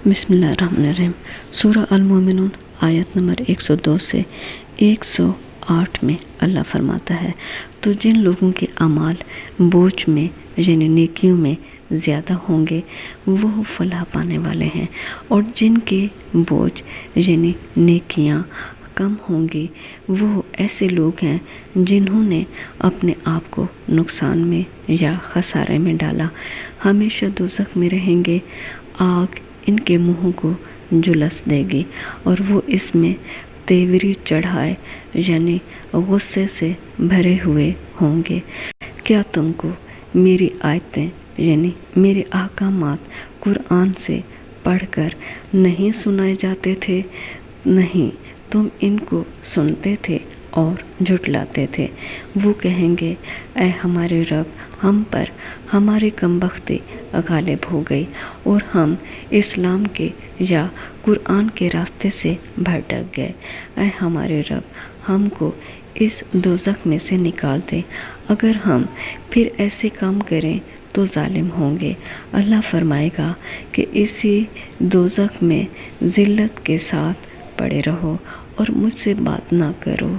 بسم اللہ الرحمن الرحیم۔ سورہ المومنون آیت نمبر 102 سے 108 میں اللہ فرماتا ہے، تو جن لوگوں کے اعمال بوجھ میں یعنی نیکیوں میں زیادہ ہوں گے وہ فلاح پانے والے ہیں، اور جن کے بوجھ یعنی نیکیاں کم ہوں گی وہ ایسے لوگ ہیں جنہوں نے اپنے آپ کو نقصان میں یا خسارے میں ڈالا، ہمیشہ دوزخ میں رہیں گے، آگ ان کے منہوں کو جلس دے گی اور وہ اس میں تیوری چڑھائے یعنی غصے سے بھرے ہوئے ہوں گے۔ کیا تم کو میری آیتیں یعنی میرے احکامات قرآن سے پڑھ کر نہیں سنائے جاتے تھے؟ نہیں، تم ان کو سنتے تھے اور جھٹلاتے تھے۔ وہ کہیں گے، اے ہمارے رب، ہم پر ہماری کمبختی غالب ہو گئی اور ہم اسلام کے یا قرآن کے راستے سے بھٹک گئے۔ اے ہمارے رب، ہم کو اس دوزخ میں سے نکال دے، اگر ہم پھر ایسے کام کریں تو ظالم ہوں گے۔ اللہ فرمائے گا کہ اسی دوزخ میں ذلت کے ساتھ پڑے رہو اور مجھ سے بات نہ کرو۔